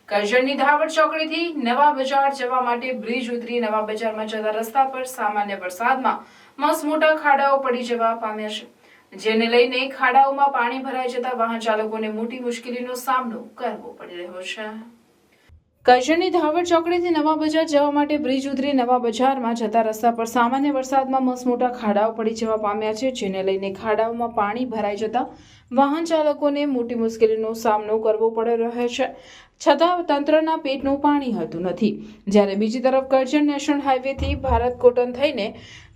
કરજણની ધાવડ ચોકડીથી નવા બજાર જવા માટે બ્રિજ ઉતરી નવા બજારમાં જતા રસ્તા પર સામાન્ય વરસાદમાં મસમોટા ખાડાઓ પડી જવા પામ્યા છે, જેને લઈને ખાડાઓમાં પાણી ભરાઈ જતા વાહન ચાલકોને મોટી મુશ્કેલીનો સામનો કરવો પડી રહ્યો છે। કરજણની ધાવડ ચોકડીથી નવા બજાર જવા માટે બ્રિજ ઉતરી નવા બજારમાં જતા રસ્તા પર સામાન્ય વરસાદમાં મસમોટા ખાડાઓ પડી જવા પામ્યા છે, જેને લઈને ખાડાઓમાં પાણી ભરાઈ જતા વાહન ચાલકોને મોટી મુશ્કેલીનો સામનો કરવો પડી રહ્યો છે, છતાં તંત્રના પેટનું પાણી હલતું નથી। જ્યારે બીજી તરફ કરજણ નેશનલ હાઈવેથી ભારત કોટન થઈને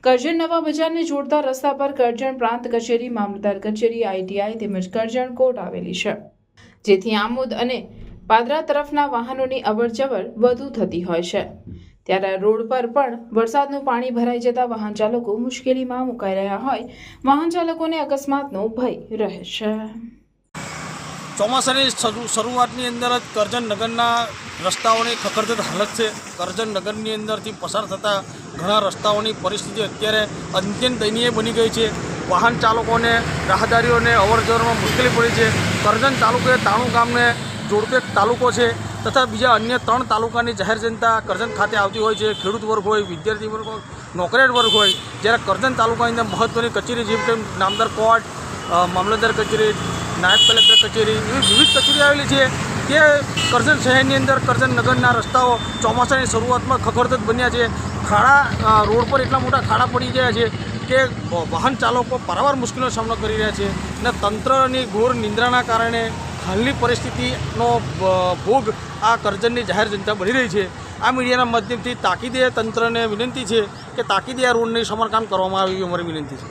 કરજણ નવા બજારને જોડતા રસ્તા પર કરજણ પ્રાંત કચેરી, મામલતદાર કચેરી, ITI તેમજ કરજણ કોર્ટ આવેલી છે, જેથી આમોદ અને પાદરા તરફના વાહનોની અવરજવર વધુ થતી હોય છે। ત્યારે રોડ પર પણ વરસાદનું પાણી ભરાઈ જતા વાહન ચાલકો મુશ્કેલીમાં મુકાઈ રહ્યા હોય વાહન ચાલકોને અકસ્માતનો ભય રહે છે। ચોમાસાની શરૂઆતની અંદર જ કરજણ નગરના રસ્તાઓની ખખડધજ હાલત છે। કરજણ નગરની અંદરથી પસાર થતા ઘણા રસ્તાઓની પરિસ્થિતિ અત્યારે અત્યંત દયનીય બની ગઈ છે। વાહન ચાલકોને, રાહદારીઓને અવરજવરમાં મુશ્કેલી પડી છે। કરજણ તાલુકે તાણું ગામને જોડતો એક તાલુકો છે તથા બીજા અન્ય 3 તાલુકાની જાહેર જનતા કરજણ ખાતે આવતી હોય છે। ખેડૂત વર્ગ હોય, વિદ્યાર્થી વર્ગ હોય, નોકરિયાત વર્ગ હોય। જ્યારે કરજણ તાલુકાની અંદર મહત્ત્વની કચેરી જેમ કે નામદાર કોર્ટ, મામલતદાર કચેરી, નાયબ કલેક્ટર કચેરી એવી વિવિધ કચેરી આવેલી છે તે કરજણ શહેરની અંદર કરજણ નગરના રસ્તાઓ ચોમાસાની શરૂઆતમાં ખખડધજ બન્યા છે। ખાડા રોડ પર એટલા મોટા ખાડા પડી ગયા છે કે વાહન ચાલકો પારાવાર મુશ્કેલીનો સામનો કરી રહ્યા છે અને તંત્રની ઘોર નિંદ્રાના કારણે હાલની પરિસ્થિતિનો ભોગ આ કરજણની જાહેર જનતા બની રહી છે। આ મીડિયાના માધ્યમથી તાકીદે તંત્રને વિનંતી છે કે તાકીદે આ રોડની સમારકામ કરવામાં આવે એવી અમારી વિનંતી છે।